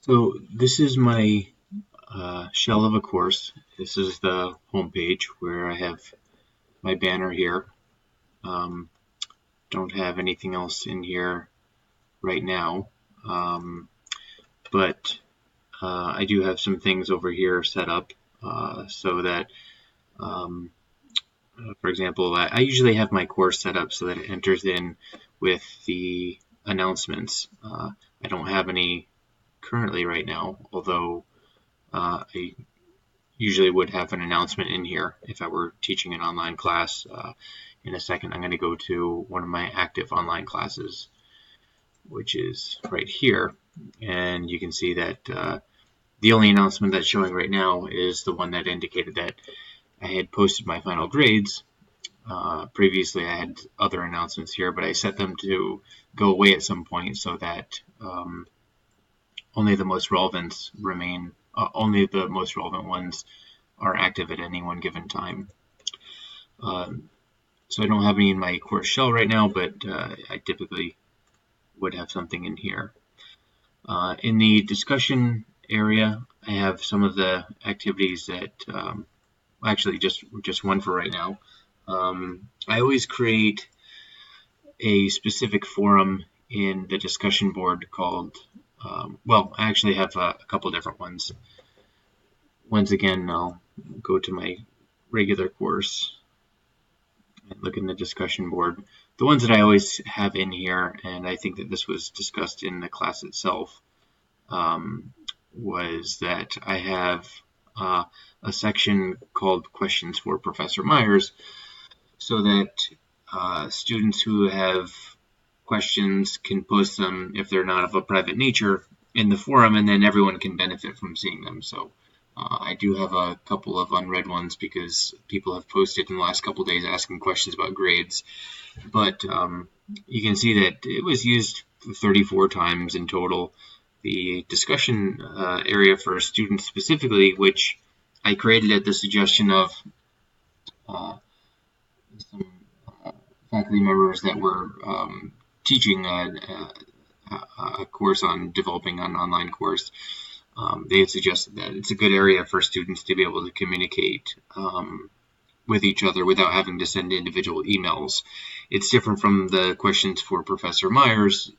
So this is my shell of a course. This is the home page where I have my banner here. Um, don't have anything else in here right now, but I do have some things over here set up so that, um, for example, I usually have my course set up so that it enters in with the announcements. I don't have any currently right now, although I usually would have an announcement in here if I were teaching an online class. In a second, I'm going to go to one of my active online classes, which is right here. And you can see that the only announcement that's showing right now is the one that indicated that I had posted my final grades. Previously, I had other announcements here, but I set them to go away at some point so that only the most relevant ones are active at any one given time. So I don't have any in my course shell right now, but I typically would have something in here. In the discussion area, I have some of the activities that, actually just one for right now. I always create a specific forum in the discussion board called, well, I actually have a couple different ones. Once again, I'll go to my regular course and look in the discussion board. The ones that I always have in here, and I think that this was discussed in the class itself, was that I have a section called Questions for Professor Myers, so that students who have questions can post them if they're not of a private nature in the forum, and then everyone can benefit from seeing them. So I do have a couple of unread ones because people have posted in the last couple of days asking questions about grades. But you can see that it was used 34 times in total. The discussion area for students specifically, which I created at the suggestion of some faculty members that were teaching a course on developing an online course. They had suggested that it's a good area for students to be able to communicate with each other without having to send individual emails. It's different from the Questions for Professor Myers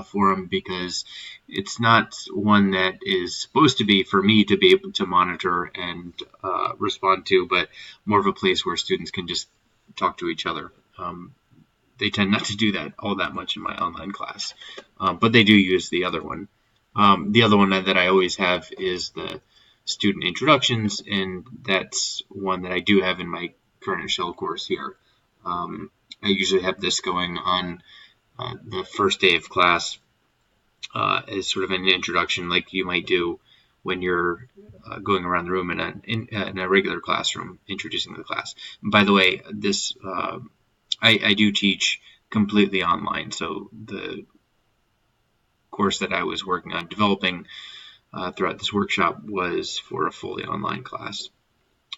forum because it's not one that is supposed to be for me to be able to monitor and respond to, but more of a place where students can just talk to each other. They tend not to do that all that much in my online class, but they do use the other one. The other one that I always have is the student introductions, and that's one that I do have in my current shell course here. I usually have this going on the first day of class as sort of an introduction, like you might do when you're going around the room in a regular classroom, introducing the class. And by the way, this I do teach completely online, so the course that I was working on developing throughout this workshop was for a fully online class.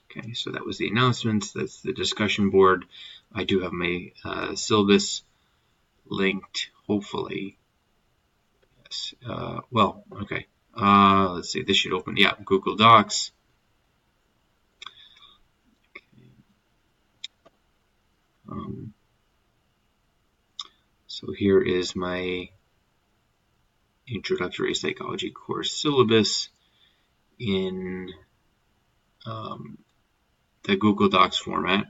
Okay, so that was the announcements. That's the discussion board. I do have my syllabus linked, hopefully. Yes. Well, okay. Let's see. This should open. Yeah, Google Docs. Okay. So here is my introductory psychology course syllabus in the Google Docs format.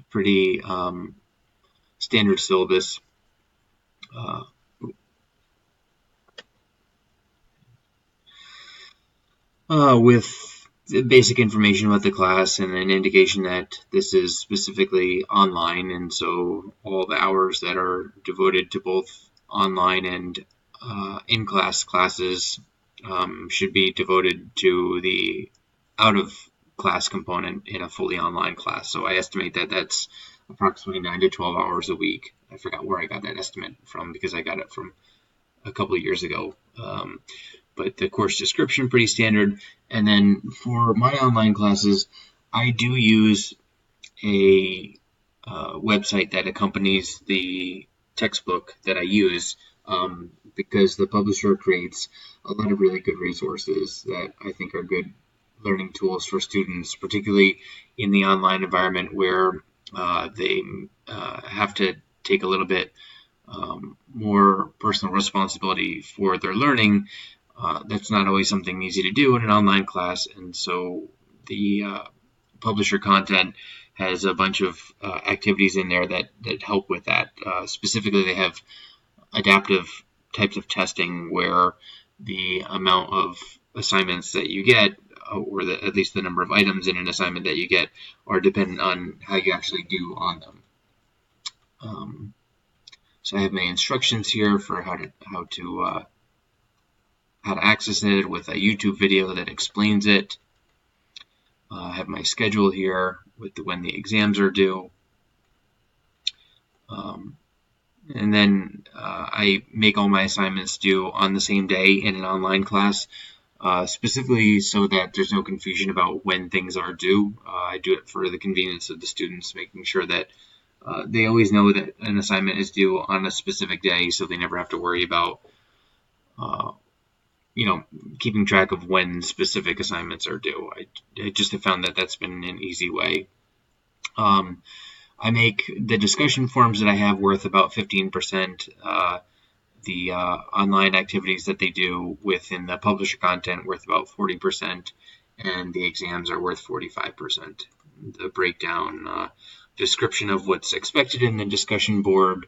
Pretty standard syllabus. With basic information about the class and an indication that this is specifically online, and so all the hours that are devoted to both online and in-class classes should be devoted to the out-of-class component in a fully online class. So I estimate that that's approximately 9 to 12 hours a week. I forgot where I got that estimate from because I got it from a couple of years ago. But the course description, pretty standard. And then for my online classes, I do use a website that accompanies the textbook that I use. because the publisher creates a lot of really good resources that I think are good learning tools for students, particularly in the online environment where they have to take a little bit more personal responsibility for their learning. That's not always something easy to do in an online class, and so the publisher content has a bunch of activities in there that help with that. Specifically, they have adaptive types of testing where the amount of assignments that you get, or at least the number of items in an assignment that you get, are dependent on how you actually do on them. So I have my instructions here for how to access it with a YouTube video that explains it. I have my schedule here with when the exams are due. And then I make all my assignments due on the same day in an online class, specifically so that there's no confusion about when things are due. I do it for the convenience of the students, making sure that they always know that an assignment is due on a specific day, so they never have to worry about keeping track of when specific assignments are due. I just have found that that's been an easy way. I make the discussion forums that I have worth about 15%. The online activities that they do within the publisher content worth about 40%, and the exams are worth 45%. The breakdown, description of what's expected in the discussion board,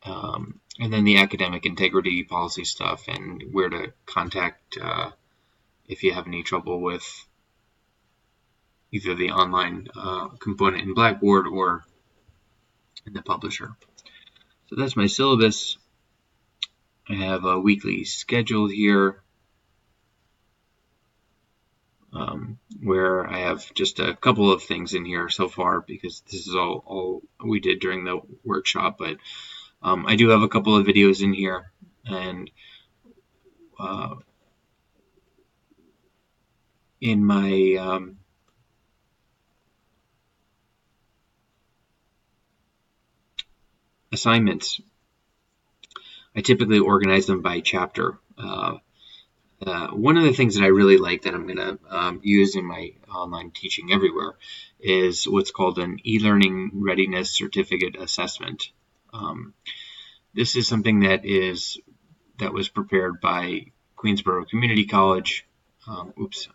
and then the academic integrity policy stuff and where to contact if you have any trouble with either the online component in Blackboard or in the publisher. So that's my syllabus. I have a weekly schedule here where I have just a couple of things in here so far because this is all we did during the workshop, but I do have a couple of videos in here, and in my assignments, I typically organize them by chapter. One of the things that I really like that I'm going to use in my online teaching everywhere is what's called an e-learning readiness certificate assessment. This is something that was prepared by Queensborough Community College. Oops,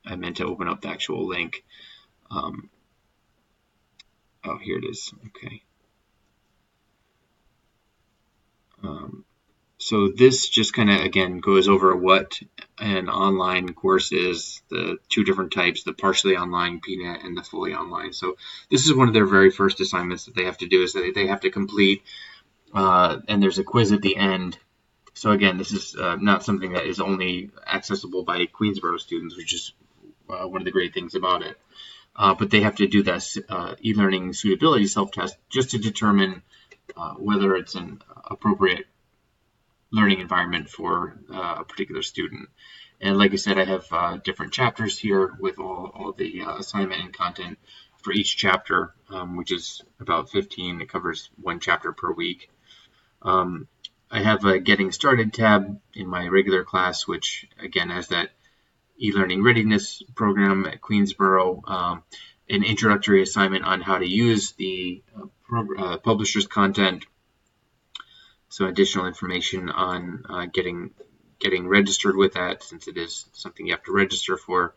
I meant to open up the actual link. Oh, here it is. Okay. So this just kind of, again, goes over what an online course is, the two different types, the partially online PNET and the fully online. So this is one of their very first assignments that they have to do, is that they have to complete, and there's a quiz at the end. So again, this is not something that is only accessible by Queensborough students, which is one of the great things about it. But they have to do this e-learning suitability self-test just to determine whether it's an appropriate learning environment for a particular student. And like I said, I have different chapters here with all the assignment and content for each chapter, which is about 15. It covers one chapter per week. I have a Getting Started tab in my regular class, which again has that e-learning readiness program at Queensborough, an introductory assignment on how to use the publisher's content. So additional information on getting registered with that, since it is something you have to register for.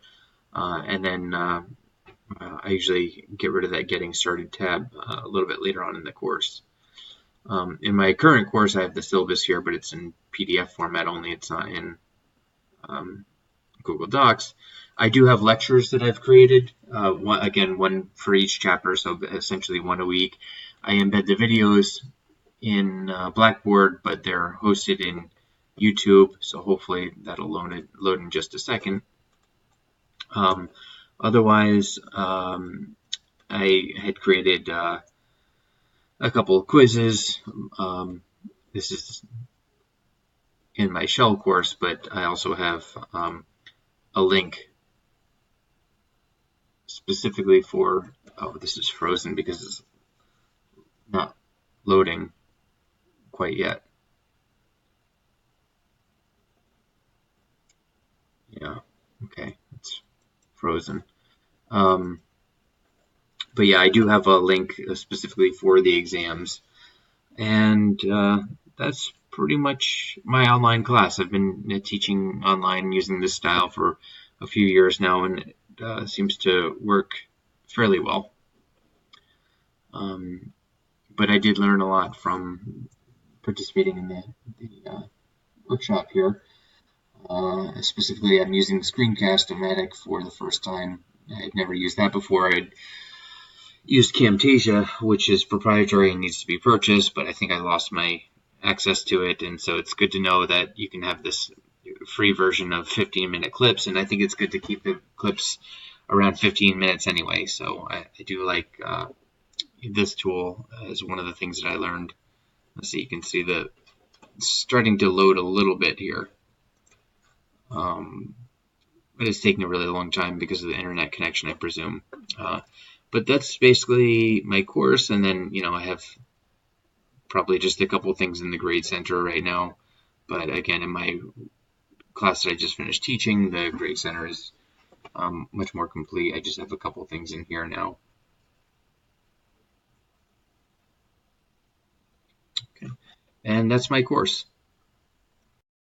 And then I usually get rid of that Getting Started tab a little bit later on in the course. In my current course, I have the syllabus here, but it's in PDF format only. It's not in Google Docs. I do have lectures that I've created, one for each chapter, so essentially one a week. I embed the videos in Blackboard, but they're hosted in YouTube, so hopefully that'll load in just a second. Otherwise, I had created a couple of quizzes. This is in my shell course, but I also have a link specifically for, this is frozen because it's not loading. quite yet. Yeah, okay, it's frozen. But yeah, I do have a link specifically for the exams, and that's pretty much my online class. I've been teaching online using this style for a few years now, and it seems to work fairly well. But I did learn a lot from participating in the workshop here. Specifically, I'm using Screencast-O-Matic for the first time. I had never used that before. I'd used Camtasia, which is proprietary and needs to be purchased, but I think I lost my access to it, and so it's good to know that you can have this free version of 15-minute clips, and I think it's good to keep the clips around 15 minutes anyway, so I do like this tool as one of the things that I learned. Let's see, you can see the starting to load a little bit here. But it's taking a really long time because of the internet connection, I presume. But that's basically my course, and then, I have probably just a couple things in the Grade Center right now. But again, in my class that I just finished teaching, the Grade Center is much more complete. I just have a couple things in here now. Okay. And that's my course.